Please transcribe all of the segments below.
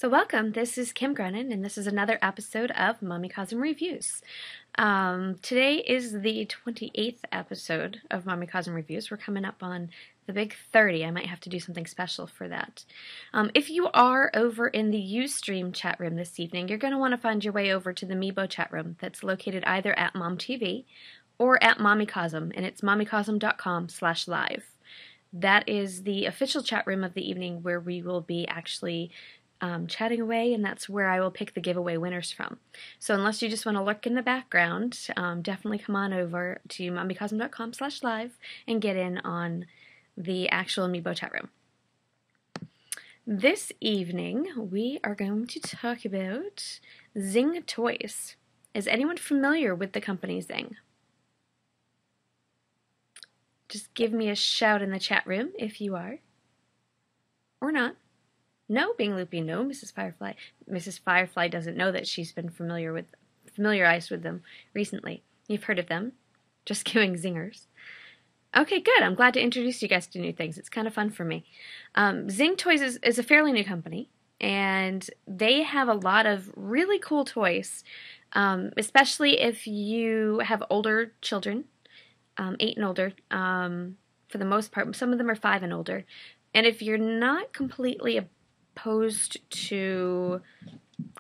So welcome, this is Kim Grenon, and this is another episode of Mommycosm Reviews. Today is the 28th episode of Mommycosm Reviews. We're coming up on the big 30. I might have to do something special for that. If you are over in the Ustream chat room this evening, you're going to want to find your way over to the Meebo chat room that's located either at MomTV or at Mommycosm, and it's mommycosm.com/live. That is the official chat room of the evening where we will be actually chatting away, and that's where I will pick the giveaway winners from. So unless you just want to lurk in the background, definitely come on over to mommycosm.com/live and get in on the actual Meebo chat room. This evening we are going to talk about Zing Toys. Is anyone familiar with the company Zing? Just give me a shout in the chat room if you are. Or not. No, being loopy, no, Mrs. Firefly. Mrs. Firefly doesn't know that she's been familiarized with them recently. You've heard of them. Just giving zingers. Okay, good. I'm glad to introduce you guys to new things. It's kind of fun for me. Zing Toys is a fairly new company, and they have a lot of really cool toys, especially if you have older children, 8 and older, for the most part. Some of them are 5 and older. And if you're not completely opposed to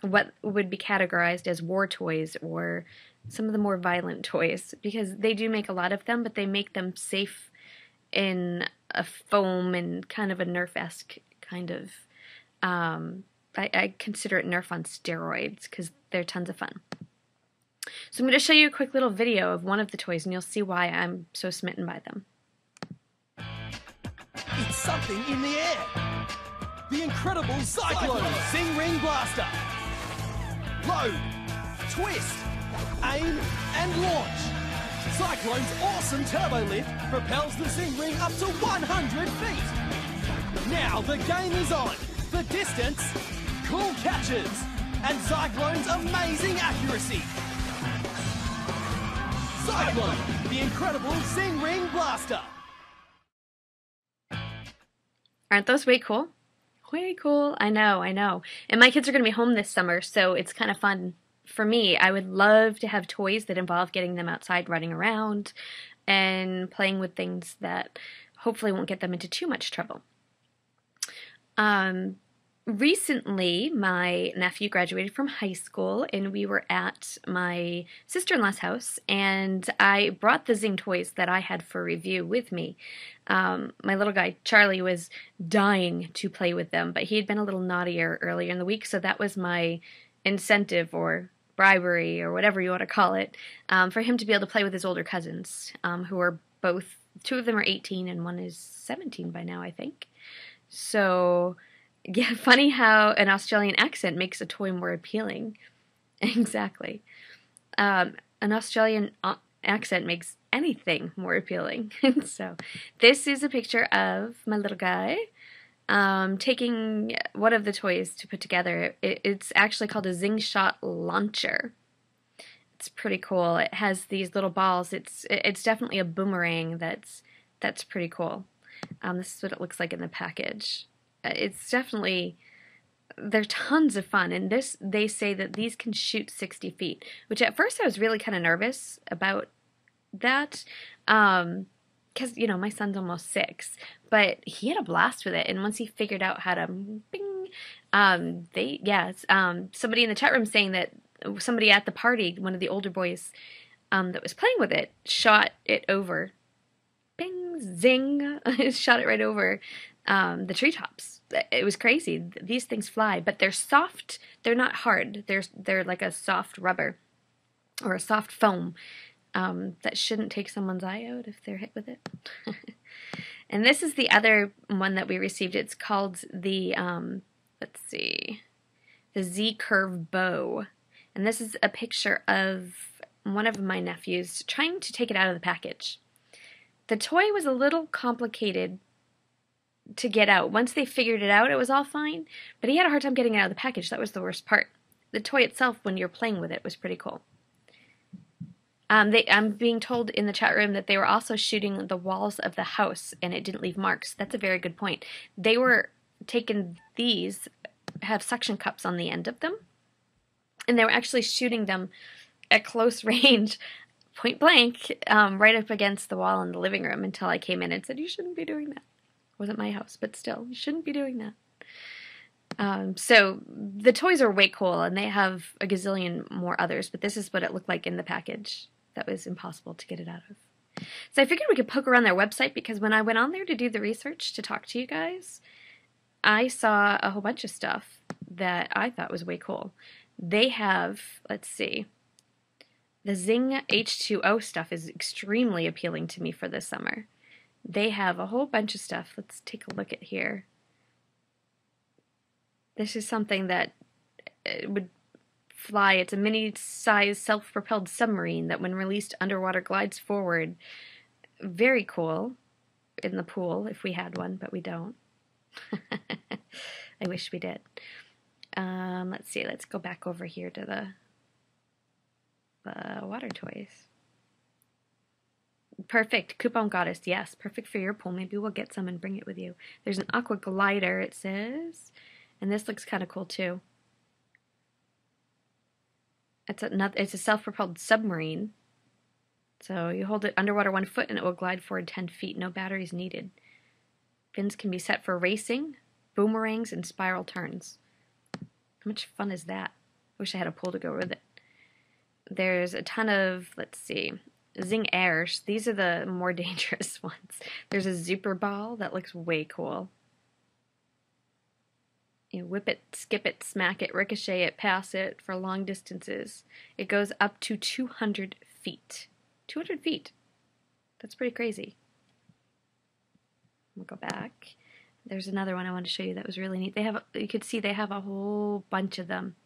what would be categorized as war toys or some of the more violent toys, because they do make a lot of them, but they make them safe in a foam and kind of a Nerf-esque kind of, I consider it Nerf on steroids because they're tons of fun. So I'm going to show you a quick little video of one of the toys, and you'll see why I'm so smitten by them. It's something in the air. The incredible Cyclone Zing Ring Blaster. Load, twist, aim, and launch. Cyclone's awesome turbo lift propels the Zing Ring up to 100 feet. Now the game is on. The distance, cool catches, and Cyclone's amazing accuracy. Cyclone, the incredible Zing Ring Blaster. Aren't those way cool? Way cool. I know. And my kids are going to be home this summer, so it's kind of fun for me. I would love to have toys that involve getting them outside, running around, and playing with things that hopefully won't get them into too much trouble. Recently, my nephew graduated from high school, and we were at my sister-in-law's house, and I brought the Zing toys that I had for review with me. My little guy, Charlie, was dying to play with them, but he had been a little naughtier earlier in the week, so that was my incentive or bribery or whatever you want to call it, for him to be able to play with his older cousins, who are both, 2 of them are 18 and 1 is 17 by now, I think. So yeah, funny how an Australian accent makes a toy more appealing. Exactly. An Australian accent makes anything more appealing. So this is a picture of my little guy taking one of the toys to put together. It's actually called a Zing Shot Launcher. It's pretty cool. It has these little balls. It's definitely a boomerang that's pretty cool. This is what it looks like in the package. It's definitely, they're tons of fun, and they say that these can shoot 60 feet, which at first I was really kind of nervous about that, because, you know, my son's almost 6, but he had a blast with it, and once he figured out how to bing, somebody in the chat room saying that somebody at the party, one of the older boys that was playing with it, shot it over, bing, zing, shot it right over the treetops. It was crazy. These things fly, but they're soft. They're not hard. They're like a soft rubber or a soft foam that shouldn't take someone's eye out if they're hit with it. And this is the other one that we received. It's called the let's see, the Z-Curve Bow, and this is a picture of one of my nephews trying to take it out of the package. The toy was a little complicated to get out. Once they figured it out, it was all fine, but he had a hard time getting it out of the package. That was the worst part. The toy itself, when you're playing with it, was pretty cool. I'm being told in the chat room that they were also shooting the walls of the house, and it didn't leave marks. That's a very good point. They were taking these have suction cups on the end of them. And they were actually shooting them at close range, point blank, right up against the wall in the living room until I came in and said, you shouldn't be doing that. It wasn't my house, but still, you shouldn't be doing that. So the toys are way cool, and they have a gazillion more others, but this is what it looked like in the package. That was impossible to get it out of. So I figured we could poke around their website, because when I went on there to do the research to talk to you guys, I saw a whole bunch of stuff that I thought was way cool. They have, let's see, the Zing H2O stuff is extremely appealing to me for this summer. They have a whole bunch of stuff. Let's take a look at here. This is something that would fly. It's a mini-sized self-propelled submarine that when released underwater glides forward. Very cool in the pool if we had one, but we don't. I wish we did. Let's see. Let's go back over here to the water toys. Perfect. Coupon Goddess. Yes, perfect for your pool. Maybe we'll get some and bring it with you. There's an aqua glider, it says. And this looks kind of cool too. It's a self-propelled submarine. So you hold it underwater 1 foot and it will glide forward 10 feet. No batteries needed. Fins can be set for racing, boomerangs, and spiral turns. How much fun is that? I wish I had a pool to go with it. There's a ton of, let's see, Zing Airs. These are the more dangerous ones. There's a Zooper ball that looks way cool. You whip it, skip it, smack it, ricochet it, pass it for long distances. It goes up to 200 feet. 200 feet. That's pretty crazy. We'll go back. There's another one I wanted to show you that was really neat. You could see they have a whole bunch of them.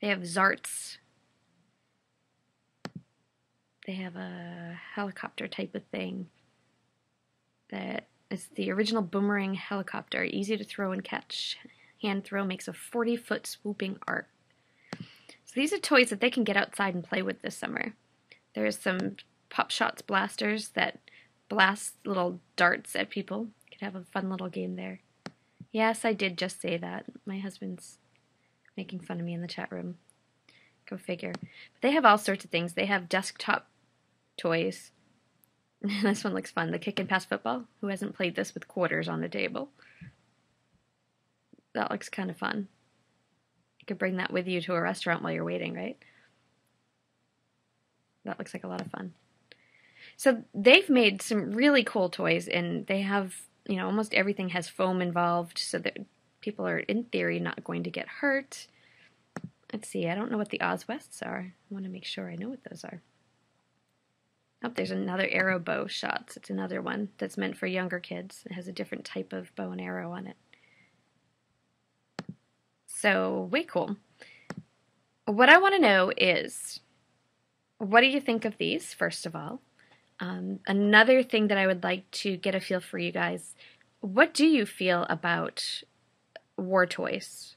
They have Zarts. They have a helicopter type of thing that is the original boomerang helicopter. Easy to throw and catch. Hand throw makes a 40-foot swooping arc. So these are toys that they can get outside and play with this summer. There's some Pop Shots blasters that blast little darts at people. You could have a fun little game there. Yes, I did just say that. My husband's making fun of me in the chat room. Go figure. But they have all sorts of things. They have desktop toys. This one looks fun. The kick and pass football. Who hasn't played this with quarters on the table? That looks kind of fun. You could bring that with you to a restaurant while you're waiting, right? That looks like a lot of fun. So they've made some really cool toys, and they have, you know, almost everything has foam involved, so that people are, in theory, not going to get hurt. Let's see. I don't know what the Oswests are. I want to make sure I know what those are. Oh, there's another arrow bow shots. It's another one that's meant for younger kids. It has a different type of bow and arrow on it. So, way cool. What I want to know is, what do you think of these, first of all? Another thing that I would like to get a feel for you guys, what do you feel about war toys?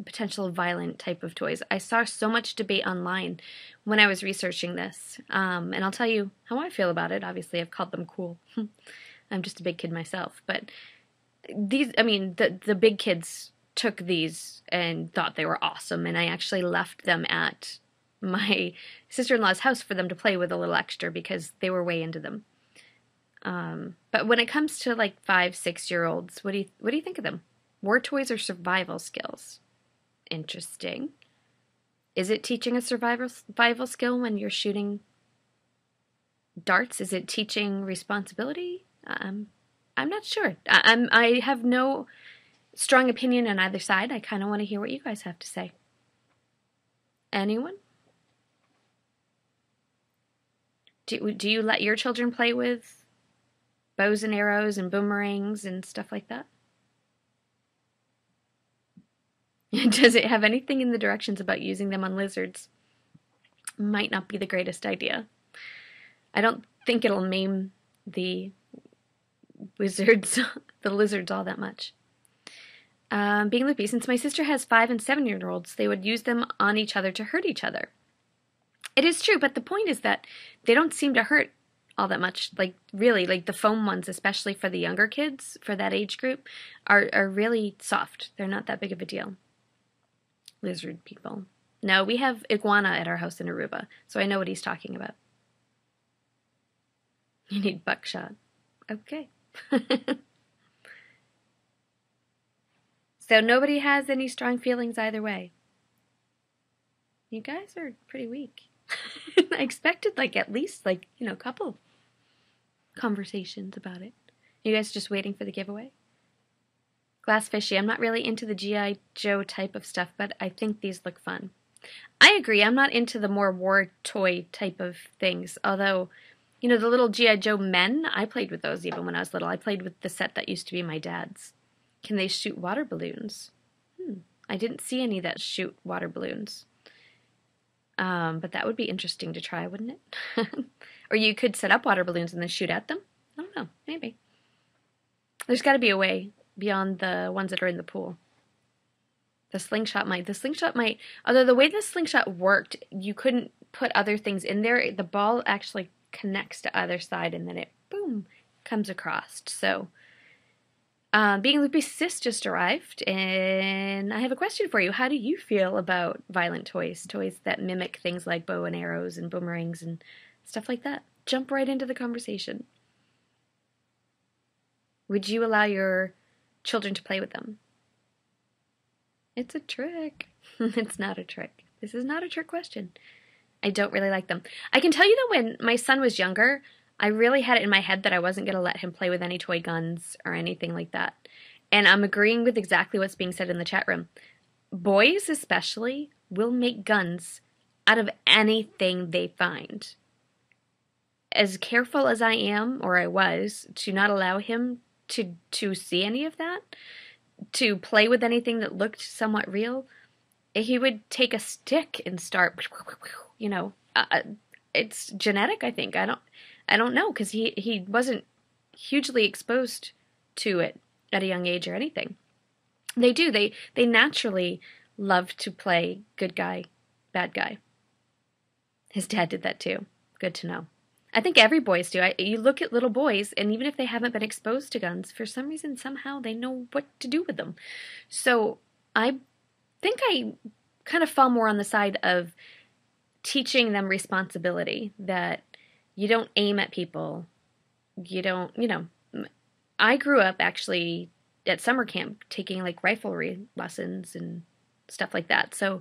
Potential violent type of toys. I saw so much debate online when I was researching this, and I'll tell you how I feel about it. Obviously, I've called them cool. I'm just a big kid myself, but these, I mean, the big kids took these and thought they were awesome, and I actually left them at my sister-in-law's house for them to play with a little extra because they were way into them. But when it comes to like 5-6-year-olds, what do you think of them? War toys or survival skills? Interesting. Is it teaching a survival skill when you're shooting darts? Is it teaching responsibility? I'm not sure. I have no strong opinion on either side. I kind of want to hear what you guys have to say. Anyone? Do you let your children play with bows and arrows and boomerangs and stuff like that? Does it have anything in the directions about using them on lizards? Might not be the greatest idea. I don't think it'll maim the lizards all that much. Being loopy, since my sister has 5- and 7-year-olds, they would use them on each other to hurt each other. It is true, but the point is that they don't seem to hurt all that much. Like, really, like the foam ones, especially for the younger kids, for that age group, are really soft. They're not that big of a deal. Lizard people. No, we have iguana at our house in Aruba, so I know what he's talking about. You need buckshot. Okay. So nobody has any strong feelings either way. You guys are pretty weak. I expected like at least like, you know, a couple conversations about it. You guys just waiting for the giveaway? Glass fishy. I'm not really into the G.I. Joe type of stuff, but I think these look fun. I agree. I'm not into the more war toy type of things. Although, you know, the little G.I. Joe men, I played with those even when I was little. I played with the set that used to be my dad's. Can they shoot water balloons? I didn't see any that shoot water balloons. But that would be interesting to try, wouldn't it? Or you could set up water balloons and then shoot at them. I don't know. Maybe. There's got to be a way beyond the ones that are in the pool. The slingshot might. Although the way the slingshot worked, you couldn't put other things in there. The ball actually connects to either side and then it, boom, comes across. So, Being Loopy Sis just arrived, and I have a question for you. How do you feel about violent toys? Toys that mimic things like bow and arrows and boomerangs and stuff like that. Jump right into the conversation. Would you allow your children to play with them? It's a trick. It's not a trick. This is not a trick question. I don't really like them. I can tell you that when my son was younger, I really had it in my head that I wasn't going to let him play with any toy guns or anything like that. And I'm agreeing with exactly what's being said in the chat room. Boys, especially, will make guns out of anything they find. As careful as I am, or I was, to not allow him to see any of that, to play with anything that looked somewhat real, he would take a stick and start, you know, it's genetic, I think. I don't know, because he wasn't hugely exposed to it at a young age or anything. They do. They naturally love to play good guy, bad guy. His dad did that too. Good to know. I think every boys do. You look at little boys, and even if they haven't been exposed to guns, for some reason, somehow they know what to do with them. So I think I kind of fall more on the side of teaching them responsibility, that you don't aim at people. You don't, you know. I grew up actually at summer camp taking like riflery lessons and stuff like that. So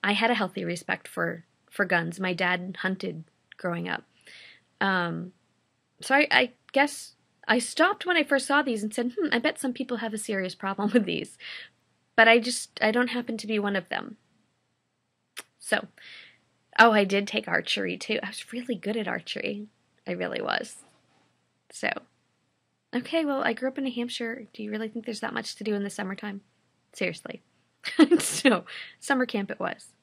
I had a healthy respect for guns. My dad hunted growing up. So I guess I stopped when I first saw these and said, I bet some people have a serious problem with these. But I don't happen to be one of them. So, oh, I did take archery too. I was really good at archery. I really was. So, okay, well, I grew up in New Hampshire. Do you really think there's that much to do in the summertime? Seriously. So, summer camp it was.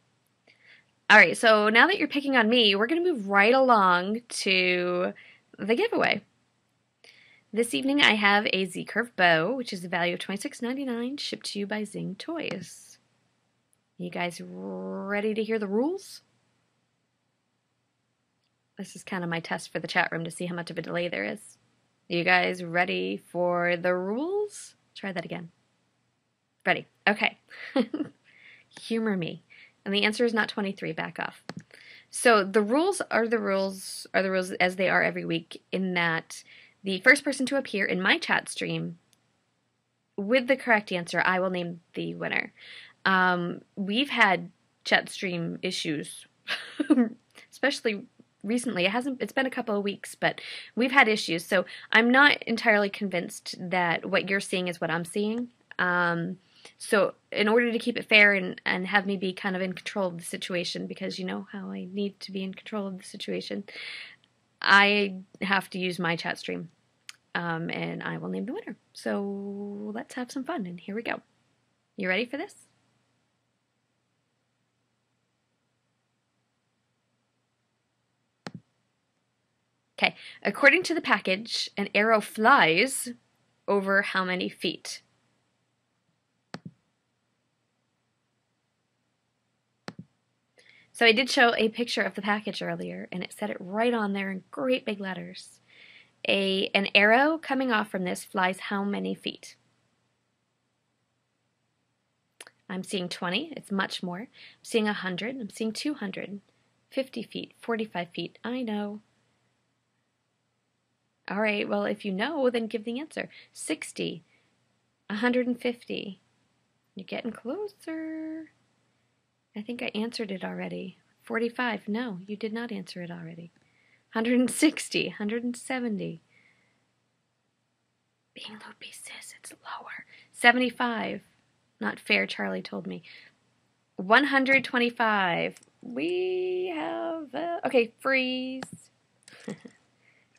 All right, so now that you're picking on me, we're going to move right along to the giveaway. This evening I have a Z-Curve bow, which is a value of $26.99, shipped to you by Zing Toys. You guys ready to hear the rules? This is kind of my test for the chat room to see how much of a delay there is. You guys ready for the rules? Try that again. Ready. Okay. Humor me. And the answer is not 23. Back off. So the rules are the rules as they are every week, in that the first person to appear in my chat stream with the correct answer, I will name the winner. We've had chat stream issues, especially recently. It's been a couple of weeks, but we've had issues. So I'm not entirely convinced that what you're seeing is what I'm seeing. So in order to keep it fair and have me be kind of in control of the situation, because you know how I need to be in control of the situation, I have to use my chat stream, and I will name the winner. So let's have some fun, and here we go. You ready for this? Okay, according to the package, an arrow flies over how many feet? So I did show a picture of the package earlier, and it said it right on there in great big letters. An arrow coming off from this flies how many feet? I'm seeing 20. It's much more. I'm seeing 100. I'm seeing 200. 50 feet. 45 feet. I know. All right, well, if you know, then give the answer. 60. 150. You're getting closer. I think I answered it already. 45. No, you did not answer it already. 160. 170. Being loopy, sis, it's lower. 75. Not fair, Charlie told me. 125. We have... okay, freeze.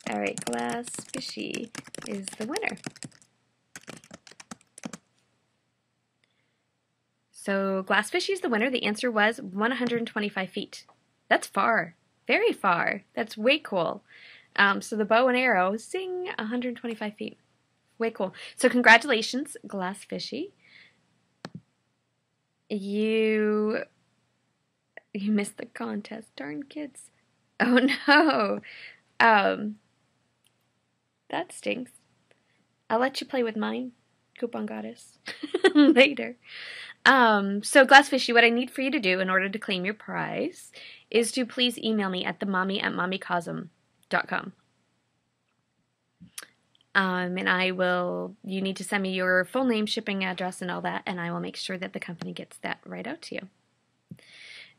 All right, Glass Fishy is the winner. So Glass Fishy is the winner. The answer was 125 feet. That's far. Very far. That's way cool. So the bow and arrow, zing, 125 feet. Way cool. So congratulations, Glass Fishy. You missed the contest. Darn kids. Oh no. That stinks. I'll let you play with mine, Coupon Goddess, later. So Glass Fishy, what I need for you to do in order to claim your prize is to please email me at themommy@mommycosm.com. And you need to send me your full name, shipping address, and all that, and I will make sure that the company gets that right out to you.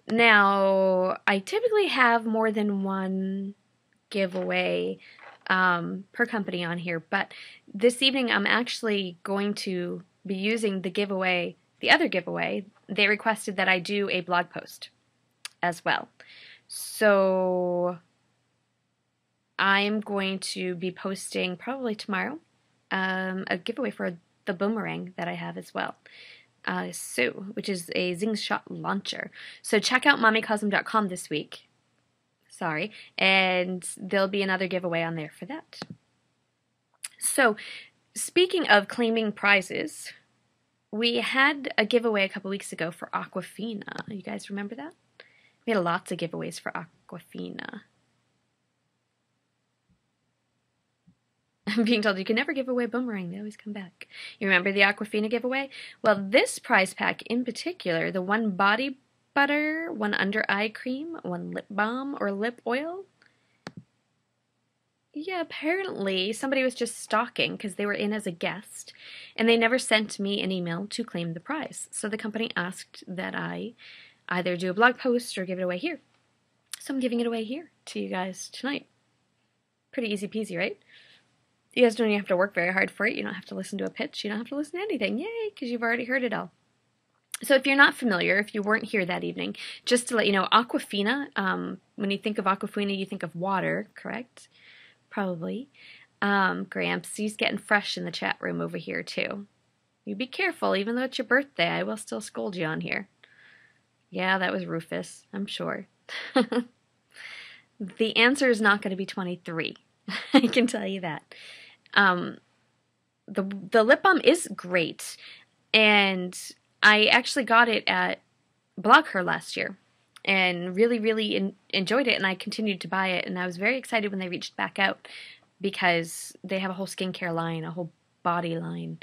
Now, I typically have more than one giveaway per company on here, but this evening I'm actually going to be using the other giveaway. They requested that I do a blog post as well. So I'm going to be posting probably tomorrow a giveaway for the boomerang that I have as well. Which is a Zing Shot launcher. So check out mommycosm.com this week. Sorry. And there'll be another giveaway on there for that. So speaking of claiming prizes, we had a giveaway a couple weeks ago for Aquafina. You guys remember that? We had lots of giveaways for Aquafina. I'm being told you can never give away a boomerang. They always come back. You remember the Aquafina giveaway? Well, this prize pack in particular, the one body butter, one under eye cream, one lip balm or lip oil. Yeah, apparently somebody was just stalking because they were in as a guest and they never sent me an email to claim the prize. So the company asked that I either do a blog post or give it away here. So I'm giving it away here to you guys tonight. Pretty easy peasy, right? You guys don't even have to work very hard for it. You don't have to listen to a pitch. You don't have to listen to anything. Yay, because you've already heard it all. So if you're not familiar, if you weren't here that evening, just to let you know, Aquafina, when you think of Aquafina, you think of water, correct? Probably. Gramps, he's getting fresh in the chat room over here, too. You be careful, even though it's your birthday, I will still scold you on here. Yeah, that was Rufus, I'm sure. The answer is not going to be 23. I can tell you that. The lip balm is great, and I actually got it at Blogger last year and really enjoyed it, and I continued to buy it, and I was very excited when they reached back out because they have a whole skincare line, a whole body line.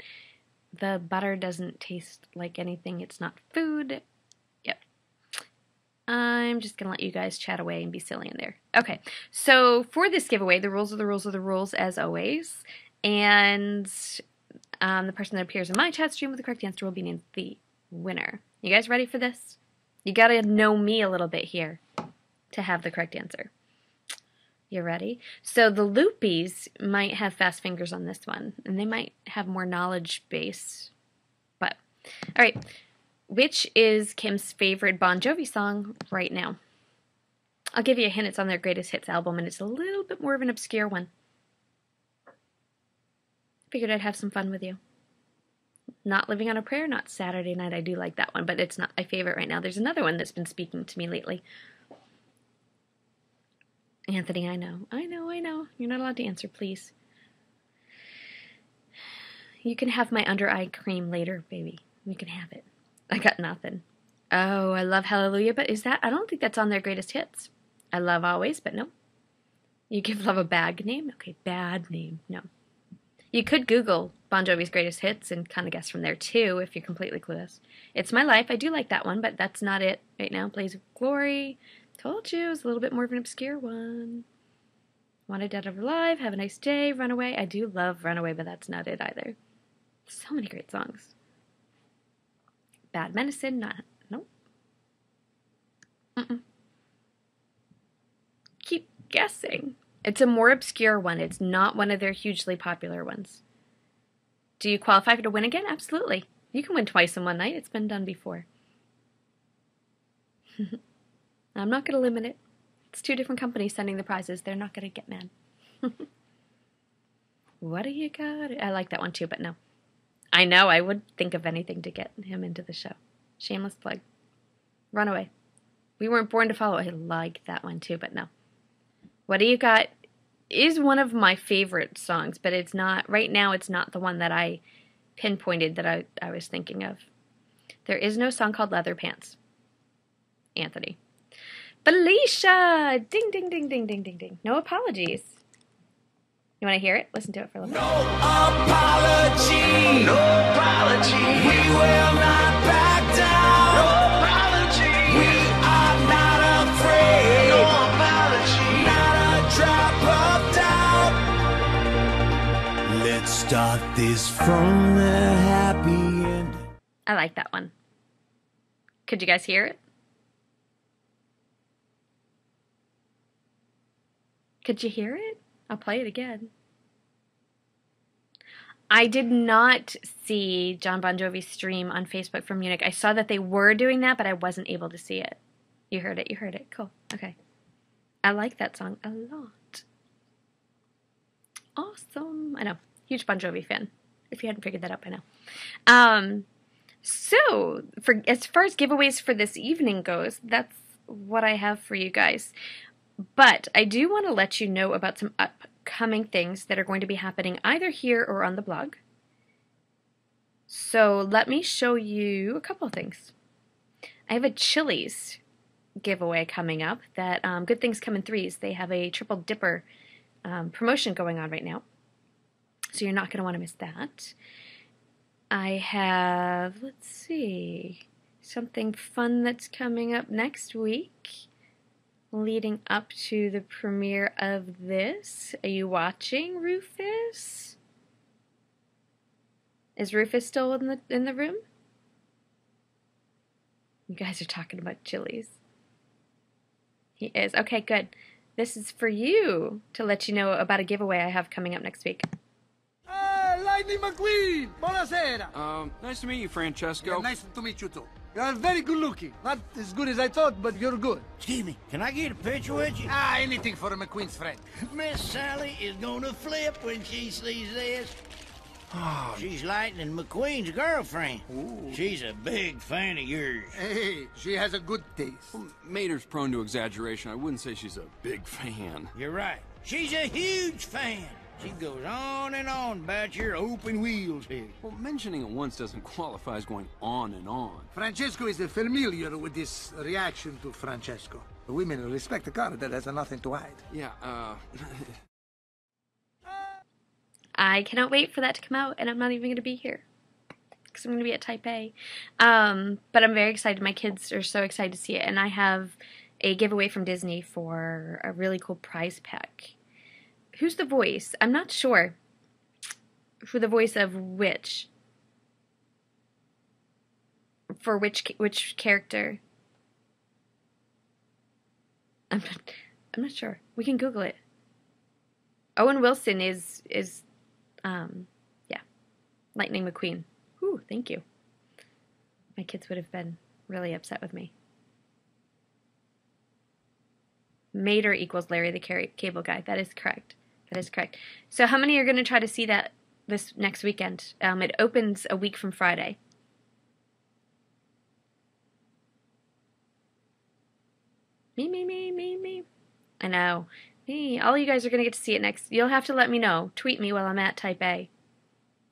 The butter doesn't taste like anything. It's not food. Yep. I'm just going to let you guys chat away and be silly in there. Okay, so for this giveaway, the rules are the rules are the rules as always, and the person that appears in my chat stream with the correct answer will be named the winner. You guys ready for this? You gotta know me a little bit here to have the correct answer. You ready? So the loopies might have fast fingers on this one, and they might have more knowledge base, but all right. Which is Kim's favorite Bon Jovi song right now? I'll give you a hint. It's on their Greatest Hits album, and it's a little bit more of an obscure one. Figured I'd have some fun with you. Not Living on a Prayer, not Saturday Night. I do like that one, but it's not my favorite right now. There's another one that's been speaking to me lately. Anthony, I know. You're not allowed to answer, please. You can have my under eye cream later, baby. You can have it. I got nothing. Oh, I love Hallelujah, but is that, I don't think that's on their greatest hits. I love Always, but no. You give Love a bad name? Okay, bad name, no. You could Google Bon Jovi's greatest hits and kind of guess from there too if you're completely clueless. It's My Life, I do like that one, but that's not it right now. Blaze of Glory, told you, it's a little bit more of an obscure one. Wanted Dead or Alive, Have a Nice Day, Runaway. I do love Runaway, but that's not it either. So many great songs. Bad Medicine, not, nope. Mm-mm. Keep guessing. It's a more obscure one. It's not one of their hugely popular ones. Do you qualify to win again? Absolutely. You can win twice in one night. It's been done before. I'm not going to limit it. It's 2 different companies sending the prizes. They're not going to get mad. What do you got? I like that one too, but no. I know. I would think of anything to get him into the show. Shameless plug. Runaway. We Weren't Born to Follow. I like that one too, but no. What do you got? Is one of my favorite songs, but it's not, right now it's not the one that I pinpointed that I was thinking of. There is no song called Leather Pants. Anthony. Felicia! Ding, ding, ding, ding, ding, ding, ding. No apologies. You want to hear it? Listen to it for a little bit. No apology. No apology. We will not back down. No apology. We are not afraid. No apology. Not a drop of doubt. Let's start this from the happy end. I like that one. Could you guys hear it? Could you hear it? I'll play it again. I did not see John Bon Jovi's stream on Facebook from Munich. I saw that they were doing that, but I wasn't able to see it. You heard it. You heard it. Cool. Okay. I like that song a lot. Awesome. I know. Huge Bon Jovi fan. If you hadn't figured that out by now. So, as far as giveaways for this evening goes, that's what I have for you guys. But I do want to let you know about some upcoming things that are going to be happening either here or on the blog. So let me show you a couple of things. I have a Chili's giveaway coming up that Good Things Come in Threes. They have a triple dipper promotion going on right now. So you're not going to want to miss that. I have, let's see, something fun that's coming up next week. Leading up to the premiere of this. Are you watching, Rufus? Is Rufus still in the room? You guys are talking about Chili's. He is. Okay, good. This is for you to let you know about a giveaway I have coming up next week. Lightning McQueen! Buonasera! Nice to meet you, Francesco. Yeah, nice to meet you too. You are very good looking. Not as good as I thought, but you're good. Excuse me, can I get a picture with you? Anything for a McQueen's friend. Miss Sally is gonna flip when she sees this. Oh, she's Lightning McQueen's girlfriend. Ooh. She's a big fan of yours. Hey, she has a good taste. Mater's prone to exaggeration. I wouldn't say she's a big fan. You're right. She's a huge fan. She goes on and on about your open wheels here. Well, mentioning it once doesn't qualify as going on and on. Francesco is familiar with this reaction to Francesco. The women respect a car that has nothing to hide. Yeah, I cannot wait for that to come out, and I'm not even going to be here because I'm going to be at Taipei. But I'm very excited. My kids are so excited to see it, and I have a giveaway from Disney for a really cool prize pack. Who's the voice? I'm not sure who the voice of which. For which character. I'm not sure. We can Google it. Owen Wilson is yeah, Lightning McQueen. Ooh, thank you. My kids would have been really upset with me. Mater equals Larry the Cable Guy. That is correct. That is correct. So how many are going to try to see that this next weekend? It opens a week from Friday. Me. I know. Me. All you guys are going to get to see it next. You'll have to let me know. Tweet me while I'm at Taipei.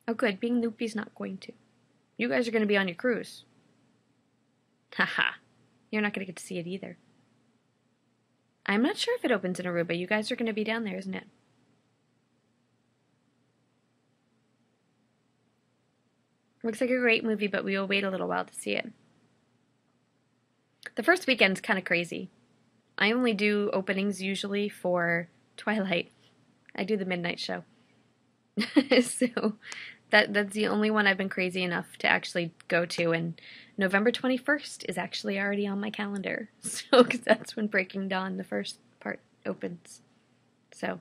Oh, good. Being Loopy's not going to. You guys are going to be on your cruise. Haha. You're not going to get to see it either. I'm not sure if it opens in Aruba. You guys are going to be down there, isn't it? Looks like a great movie, but we will wait a little while to see it. The first weekend's kind of crazy. I only do openings usually for Twilight. I do the midnight show. So that's the only one I've been crazy enough to actually go to, and November 21st is actually already on my calendar. So, because that's when Breaking Dawn, the first part, opens. So,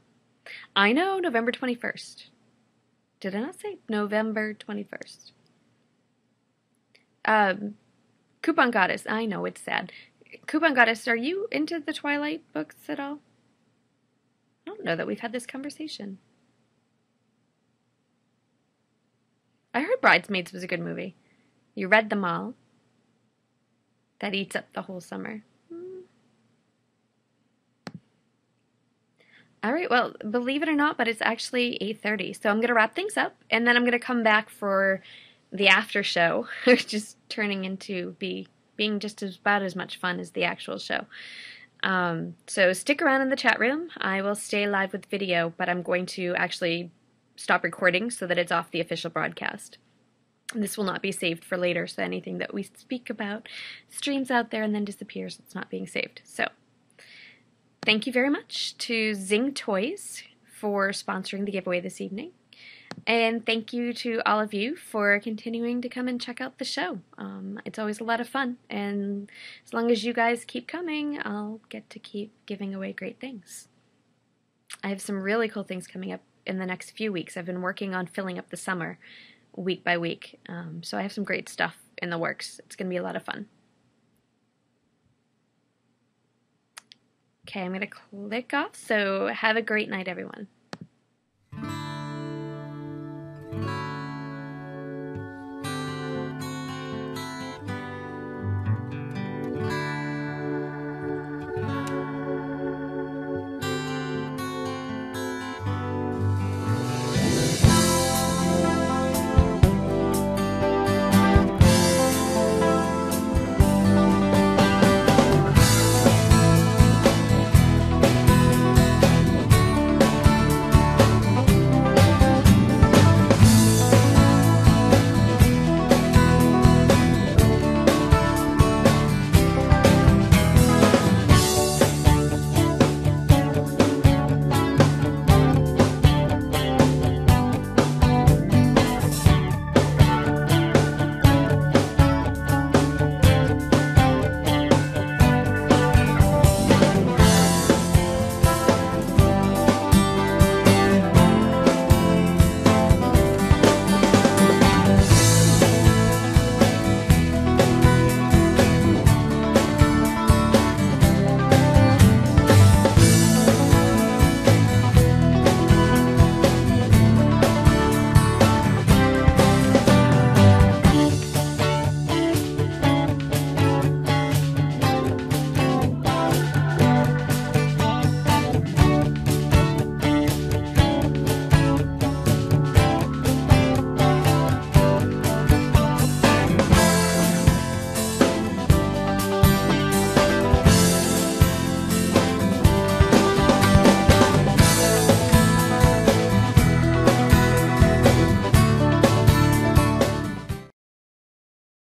I know November 21st. Did I not say November 21st? Coupon Goddess. I know, it's sad. Coupon Goddess, are you into the Twilight books at all? I don't know that we've had this conversation. I heard Bridesmaids was a good movie. You read them all. That eats up the whole summer. All right, well, believe it or not, but it's actually 8:30, so I'm going to wrap things up, and then I'm going to come back for the after show, just turning into being just about as much fun as the actual show. So stick around in the chat room. I will stay live with video, but I'm going to actually stop recording so that it's off the official broadcast. This will not be saved for later, so anything that we speak about streams out there and then disappears. It's not being saved. So thank you very much to Zing Toys for sponsoring the giveaway this evening. And thank you to all of you for continuing to come and check out the show. It's always a lot of fun, and as long as you guys keep coming, I'll get to keep giving away great things. I have some really cool things coming up in the next few weeks. I've been working on filling up the summer week by week, so I have some great stuff in the works. It's going to be a lot of fun. Okay, I'm going to click off, so have a great night, everyone.